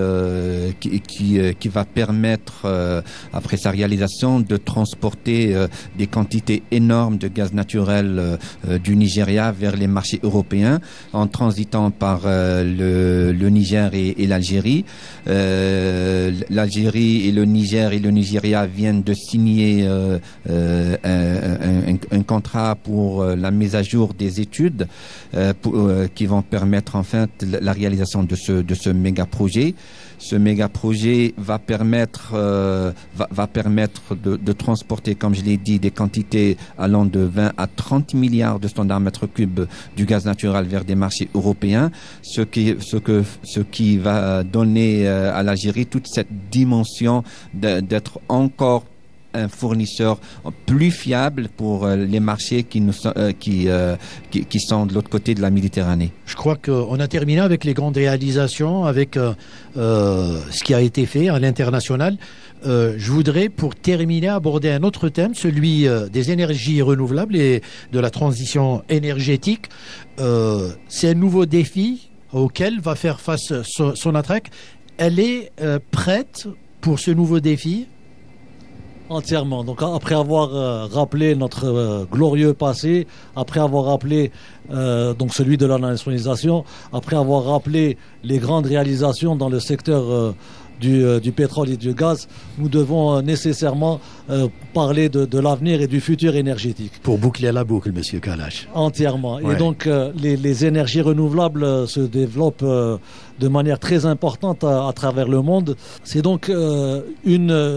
qui va permettre, après sa réalisation, de transporter des quantités énormes de gaz naturel du Nigeria vers les marchés européens en transitant par le Niger et l'Algérie. L'Algérie et le Niger et le Nigeria viennent de signer un contrat pour la mise à jour des études qui vont permettre enfin la réalisation de ce méga projet. Ce méga projet va permettre de transporter, comme je l'ai dit, des quantités allant de 20 à 30 milliards de standards mètres cubes du gaz naturel vers des marchés européens, ce qui va donner à l'Algérie toute cette dimension d'être encore un fournisseur plus fiable pour les marchés qui sont de l'autre côté de la Méditerranée. Je crois qu'on a terminé avec les grandes réalisations, avec ce qui a été fait à l'international. Je voudrais, pour terminer, aborder un autre thème, celui des énergies renouvelables et de la transition énergétique. C'est un nouveau défi auquel va faire face Sonatrach. Elle est prête pour ce nouveau défi ? Entièrement. Donc après avoir rappelé notre glorieux passé, après avoir rappelé donc celui de la nationalisation, après avoir rappelé les grandes réalisations dans le secteur du pétrole et du gaz, nous devons nécessairement parler de l'avenir et du futur énergétique. Pour boucler la boucle, Monsieur Kalash. Entièrement. Ouais. Et donc les énergies renouvelables se développent de manière très importante à travers le monde. C'est donc une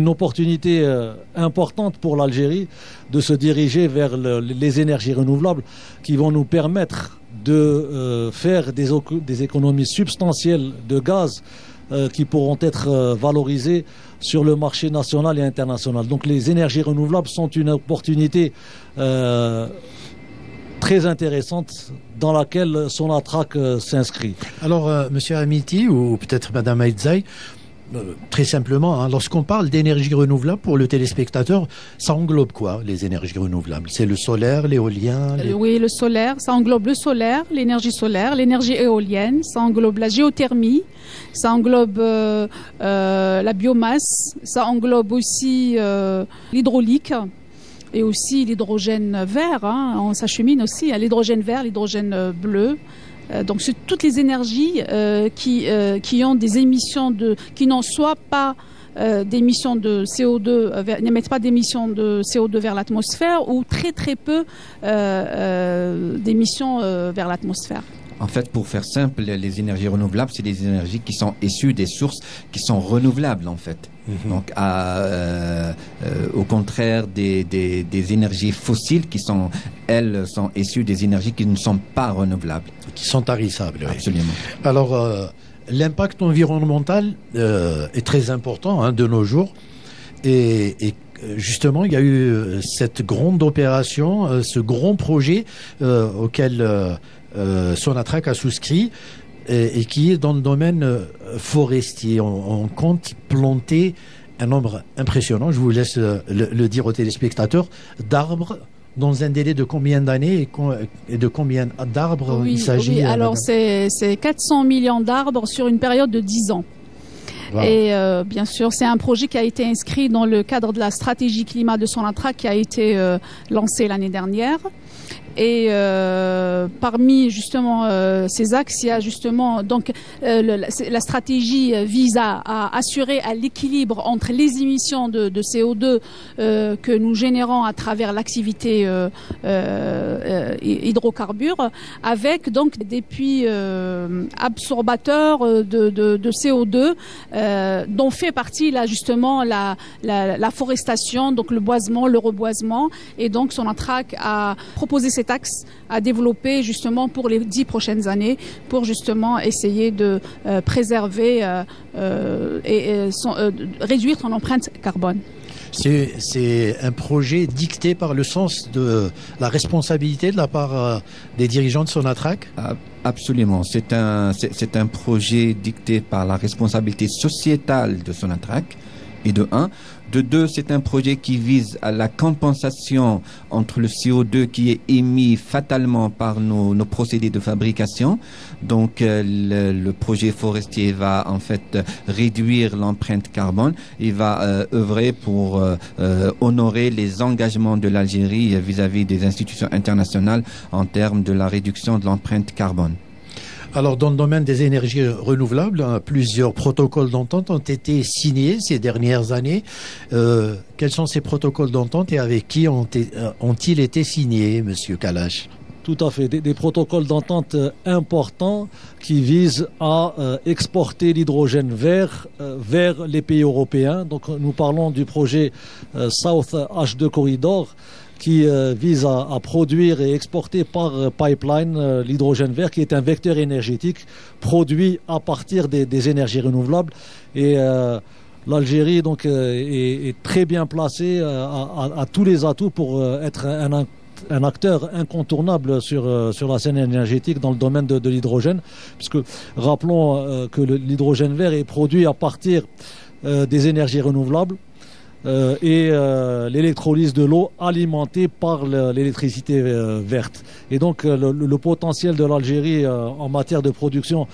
opportunité importante pour l'Algérie de se diriger vers les énergies renouvelables qui vont nous permettre de faire des économies substantielles de gaz qui pourront être valorisées sur le marché national et international. Donc les énergies renouvelables sont une opportunité très intéressante dans laquelle Sonatrach s'inscrit. Alors, Monsieur Hamiti, ou peut-être Madame Aïdzaï, très simplement, hein, lorsqu'on parle d'énergie renouvelable pour le téléspectateur, ça englobe quoi, les énergies renouvelables? C'est le solaire, l'éolien Oui, le solaire, ça englobe le solaire, l'énergie solaire, l'énergie éolienne, ça englobe la géothermie, ça englobe la biomasse, ça englobe aussi l'hydraulique et aussi l'hydrogène vert, hein, on s'achemine aussi à l'hydrogène vert, l'hydrogène bleu. Donc c'est toutes les énergies qui ont des émissions qui n'en soient pas d'émissions de CO2, n'émettent pas d'émissions de CO2 vers l'atmosphère ou très très peu d'émissions vers l'atmosphère. En fait, pour faire simple, les énergies renouvelables, c'est des énergies qui sont issues des sources qui sont renouvelables, en fait. Donc, au contraire des énergies fossiles qui sont, elles, sont issues des énergies qui ne sont pas renouvelables. Qui sont tarissables, oui. Absolument. Alors, l'impact environnemental est très important, hein, de nos jours. Et justement, il y a eu cette grande opération, ce grand projet auquel Sonatrach a souscrit et qui est dans le domaine forestier. On compte planter un nombre impressionnant, je vous laisse le dire aux téléspectateurs, d'arbres dans un délai de combien d'années et de combien d'arbres il s'agit? Oui, alors c'est 400 millions d'arbres sur une période de 10 ans. Wow. Et bien sûr, c'est un projet qui a été inscrit dans le cadre de la stratégie climat de Sonatrach qui a été lancée l'année dernière. Et parmi justement ces axes, il y a justement donc la stratégie vise à assurer l'équilibre entre les émissions de CO2 que nous générons à travers l'activité hydrocarbures, avec donc des puits absorbateurs de CO2 dont fait partie là justement la forestation, donc le boisement, le reboisement, et donc Sonatrach a proposé cet axe à développer justement pour les 10 prochaines années pour justement essayer de préserver et réduire son empreinte carbone. C'est un projet dicté par le sens de la responsabilité de la part des dirigeants de Sonatrach? Absolument. C'est un projet dicté par la responsabilité sociétale de Sonatrach, et de un. De deux, c'est un projet qui vise à la compensation entre le CO2 qui est émis fatalement par nos procédés de fabrication. Donc, le projet forestier va en fait réduire l'empreinte carbone. Il va œuvrer pour honorer les engagements de l'Algérie vis-à-vis des institutions internationales en termes de la réduction de l'empreinte carbone. Alors, dans le domaine des énergies renouvelables, plusieurs protocoles d'entente ont été signés ces dernières années. Quels sont ces protocoles d'entente et avec qui ont-ils été signés, Monsieur Kalash? Tout à fait, des protocoles d'entente importants qui visent à exporter l'hydrogène vert vers les pays européens. Donc, nous parlons du projet South H2 Corridor, qui vise à produire et exporter par pipeline l'hydrogène vert, qui est un vecteur énergétique produit à partir des énergies renouvelables. Et l'Algérie donc est très bien placée, à tous les atouts pour être un acteur incontournable sur la scène énergétique dans le domaine de l'hydrogène, puisque rappelons que l'hydrogène vert est produit à partir des énergies renouvelables. Et l'électrolyse de l'eau alimentée par l'électricité verte. Et donc le potentiel de l'Algérie en matière de production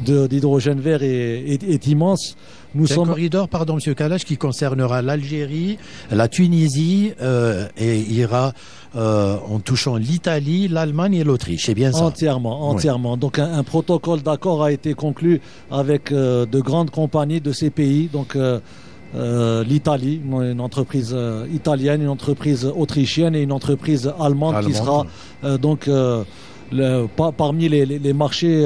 d'hydrogène vert est immense. C'est un corridor, pardon Monsieur Kalash, qui concernera l'Algérie, la Tunisie et ira en touchant l'Italie, l'Allemagne et l'Autriche. C'est bien ça? Entièrement. Oui. Donc un protocole d'accord a été conclu avec de grandes compagnies de ces pays. Donc l'Italie, une entreprise italienne, une entreprise autrichienne et une entreprise allemande. Qui sera parmi les marchés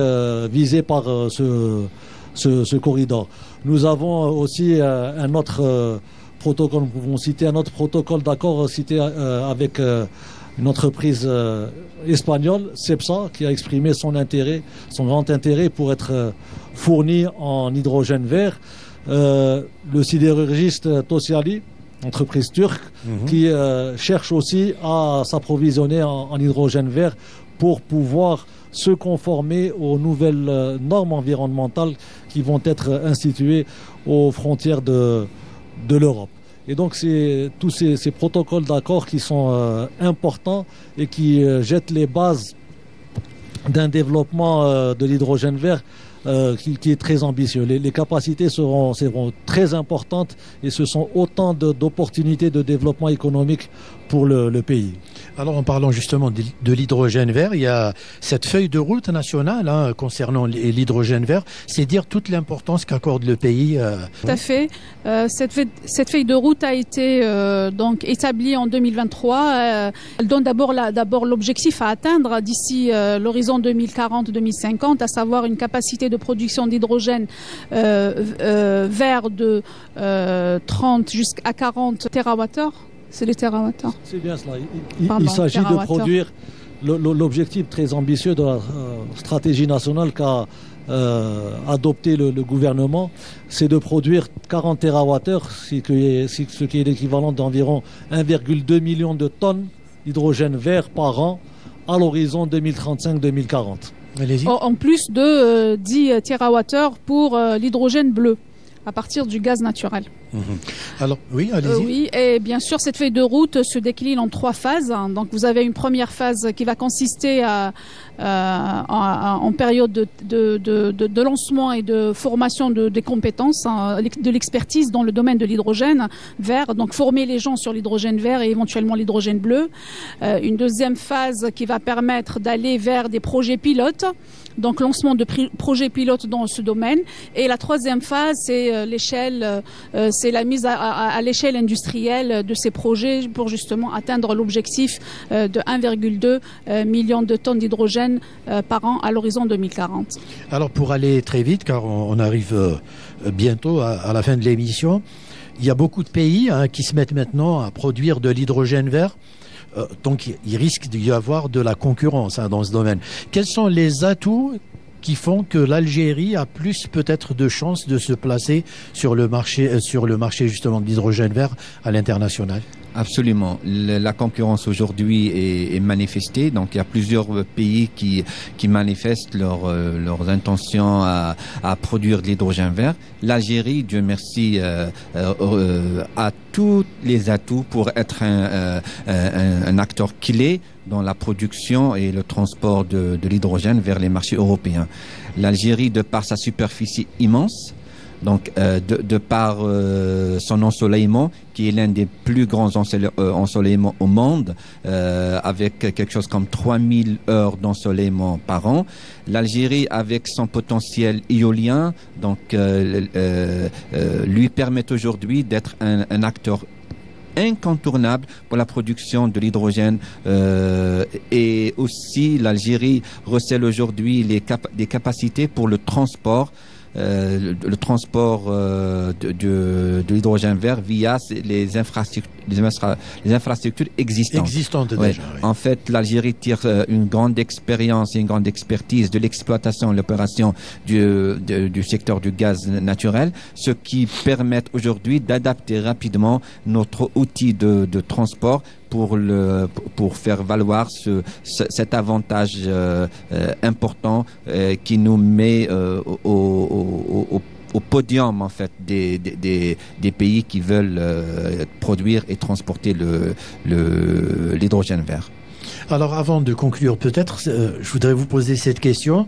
visés par ce corridor. Nous avons aussi un autre protocole, nous pouvons citer un autre protocole d'accord cité avec une entreprise espagnole, Cepsa, qui a exprimé son grand intérêt pour être fourni en hydrogène vert. Le sidérurgiste Tosyali, entreprise turque, qui cherche aussi à s'approvisionner en hydrogène vert pour pouvoir se conformer aux nouvelles normes environnementales qui vont être instituées aux frontières de l'Europe. Et donc c'est tous ces protocoles d'accord qui sont importants et qui jettent les bases d'un développement de l'hydrogène vert qui est très ambitieux. Les capacités seront très importantes et ce sont autant d'opportunités de développement économique pour le pays. Alors en parlant justement de l'hydrogène vert, il y a cette feuille de route nationale concernant l'hydrogène vert, c'est dire toute l'importance qu'accorde le pays. Tout à fait. Cette feuille de route a été donc établie en 2023. Elle donne d'abord l'objectif à atteindre d'ici l'horizon 2040-2050, à savoir une capacité de production d'hydrogène vert de 30 jusqu'à 40 TWh. C'est les TWh. C'est bien cela. Il s'agit de produire l'objectif très ambitieux de la stratégie nationale qu'a adopté le gouvernement, c'est de produire 40 TWh, ce qui est l'équivalent d'environ 1,2 million de tonnes d'hydrogène vert par an à l'horizon 2035-2040. En plus de 10 TWh pour l'hydrogène bleu, à partir du gaz naturel. Alors, oui, allez-y. Oui, et bien sûr, cette feuille de route se décline en 3 phases. Donc, vous avez une première phase qui va consister en période de lancement et de formation des compétences, de l'expertise dans le domaine de l'hydrogène vert. Donc, former les gens sur l'hydrogène vert et éventuellement l'hydrogène bleu. Une deuxième phase qui va permettre d'aller vers des projets pilotes. Donc, lancement de projets pilotes dans ce domaine. Et la troisième phase, c'est l'échelle, c'est la mise à l'échelle industrielle de ces projets pour justement atteindre l'objectif de 1,2 million de tonnes d'hydrogène par an à l'horizon 2040. Alors pour aller très vite, car on arrive bientôt à la fin de l'émission, il y a beaucoup de pays qui se mettent maintenant à produire de l'hydrogène vert. Donc il risque d'y avoir de la concurrence dans ce domaine. Quels sont les atouts qui font que l'Algérie a plus peut-être de chances de se placer sur le marché justement de l'hydrogène vert à l'international? Absolument. La concurrence aujourd'hui est manifestée. Donc, il y a plusieurs pays qui manifestent leurs intentions à produire de l'hydrogène vert. L'Algérie, Dieu merci, a tous les atouts pour être un acteur clé dans la production et le transport de l'hydrogène vers les marchés européens. L'Algérie, de par sa superficie immense, donc de par son ensoleillement, qui est l'un des plus grands ensoleillements au monde, avec quelque chose comme 3000 heures d'ensoleillement par an. L'Algérie, avec son potentiel éolien, donc lui permet aujourd'hui d'être un acteur incontournable pour la production de l'hydrogène, et aussi l'Algérie recèle aujourd'hui des capacités pour le transport de l'hydrogène vert via les infrastructures existantes. Déjà, oui. En fait, l'Algérie tire une grande expérience et une grande expertise de l'exploitation et l'opération du secteur du gaz naturel, ce qui permet aujourd'hui d'adapter rapidement notre outil de transport pour faire valoir cet avantage important qui nous met au podium en fait des pays qui veulent produire et transporter l'hydrogène vert. Alors avant de conclure, peut-être, je voudrais vous poser cette question.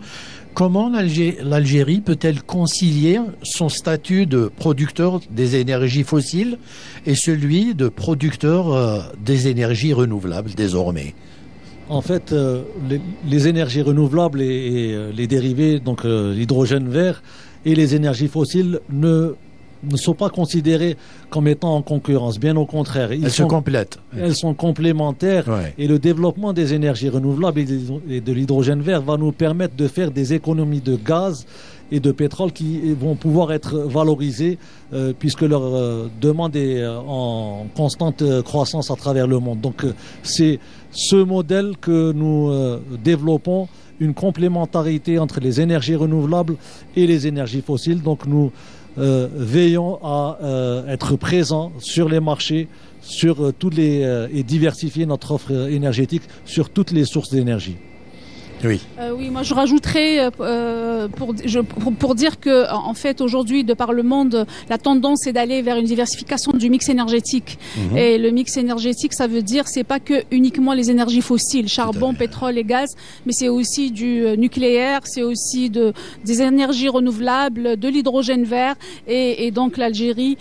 Comment l'Algérie peut-elle concilier son statut de producteur des énergies fossiles et celui de producteur des énergies renouvelables désormais? En fait, les énergies renouvelables et les dérivés, donc l'hydrogène vert et les énergies fossiles ne sont pas considérées comme étant en concurrence. Bien au contraire. Elles se complètent. Elles sont complémentaires. Ouais. Et le développement des énergies renouvelables et de l'hydrogène vert va nous permettre de faire des économies de gaz et de pétrole qui vont pouvoir être valorisées puisque leur demande est en constante croissance à travers le monde. Donc c'est ce modèle que nous développons, une complémentarité entre les énergies renouvelables et les énergies fossiles. Donc nous veillons à être présents sur les marchés, sur et diversifier notre offre énergétique sur toutes les sources d'énergie. Oui. Oui, moi je rajouterais pour dire que en fait aujourd'hui, de par le monde, la tendance est d'aller vers une diversification du mix énergétique. Et le mix énergétique, ça veut dire c'est pas que uniquement les énergies fossiles, charbon, pétrole et gaz, mais c'est aussi du nucléaire, c'est aussi des énergies renouvelables, de l'hydrogène vert, et donc l'Algérie,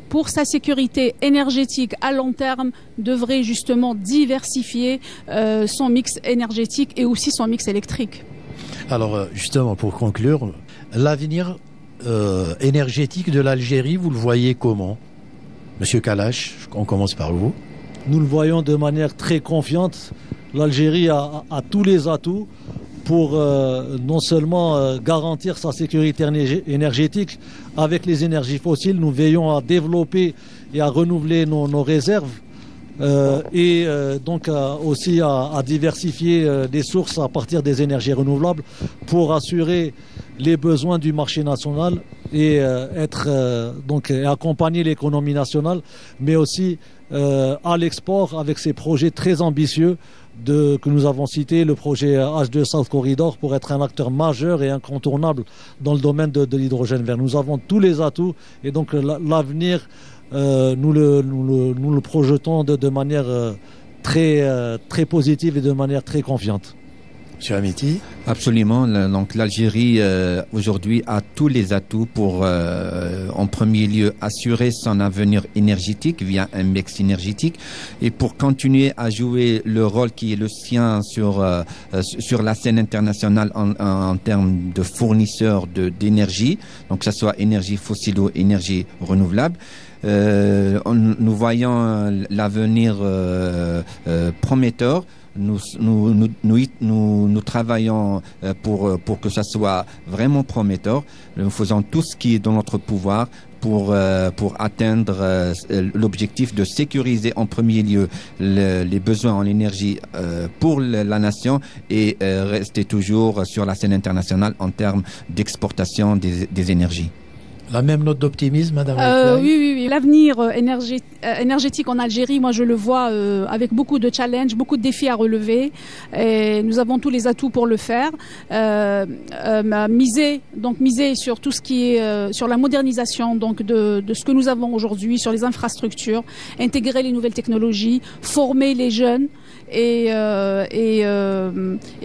pour sa sécurité énergétique à long terme, devrait justement diversifier son mix énergétique et aussi son mix électrique. Alors justement, pour conclure, l'avenir énergétique de l'Algérie, vous le voyez comment? Monsieur Kalash, on commence par vous. Nous le voyons de manière très confiante. L'Algérie a tous les atouts pour non seulement garantir sa sécurité énergétique. Avec les énergies fossiles, nous veillons à développer et à renouveler nos réserves. Donc aussi à diversifier des sources à partir des énergies renouvelables pour assurer les besoins du marché national et accompagner l'économie nationale, mais aussi à l'export avec ces projets très ambitieux que nous avons cités, le projet H2 South Corridor, pour être un acteur majeur et incontournable dans le domaine de l'hydrogène vert. Nous avons tous les atouts et donc l'avenir, nous le projetons de manière très positive et de manière très confiante. Monsieur Amiti? Absolument. Donc l'Algérie aujourd'hui a tous les atouts pour en premier lieu assurer son avenir énergétique via un mix énergétique et pour continuer à jouer le rôle qui est le sien sur la scène internationale en termes de fournisseur d'énergie, donc que ce soit énergie fossile ou énergie renouvelable. Nous voyons l'avenir prometteur. Nous travaillons pour que ça soit vraiment prometteur. Nous faisons tout ce qui est dans notre pouvoir pour atteindre l'objectif de sécuriser en premier lieu les besoins en énergie pour la nation et rester toujours sur la scène internationale en termes d'exportation des énergies. La même note d'optimisme, Madame Oui. L'avenir énergétique en Algérie, moi je le vois avec beaucoup de challenges, beaucoup de défis à relever. Et nous avons tous les atouts pour le faire. Miser sur tout ce qui est sur la modernisation donc de ce que nous avons aujourd'hui, sur les infrastructures, intégrer les nouvelles technologies, former les jeunes. Et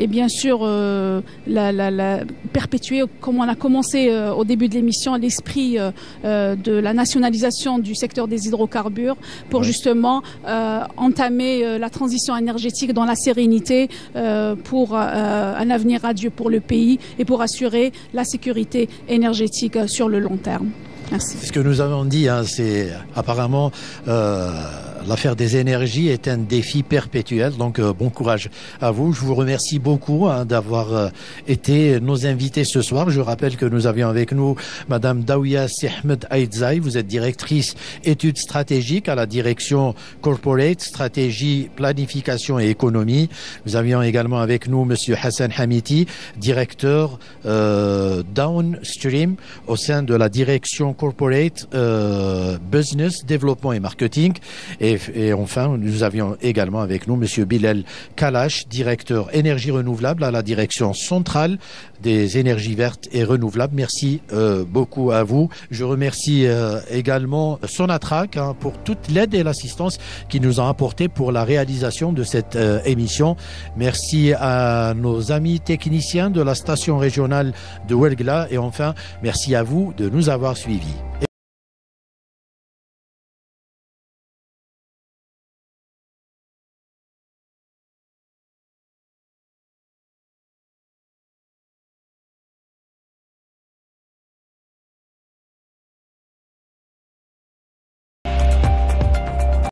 bien sûr la perpétuer, comme on a commencé au début de l'émission, l'esprit de la nationalisation du secteur des hydrocarbures pour justement entamer la transition énergétique dans la sérénité pour un avenir radieux pour le pays et pour assurer la sécurité énergétique sur le long terme. Merci. Ce que nous avons dit, c'est apparemment l'affaire des énergies est un défi perpétuel. Donc bon courage à vous. Je vous remercie beaucoup d'avoir été nos invités ce soir. Je rappelle que nous avions avec nous Madame Daouya Sihmed Aïdzaï. Vous êtes directrice études stratégiques à la direction Corporate, stratégie, planification et économie. Nous avions également avec nous Monsieur Hassan Hamiti, directeur Downstream au sein de la direction Corporate Business, Développement et Marketing. Et enfin, nous avions également avec nous Monsieur Bilal Kalash, directeur énergie renouvelable à la direction centrale des énergies vertes et renouvelables. Merci beaucoup à vous. Je remercie également Sonatrach pour toute l'aide et l'assistance qu'ils nous ont apporté pour la réalisation de cette émission. Merci à nos amis techniciens de la station régionale de Ouergla et enfin, merci à vous de nous avoir suivis.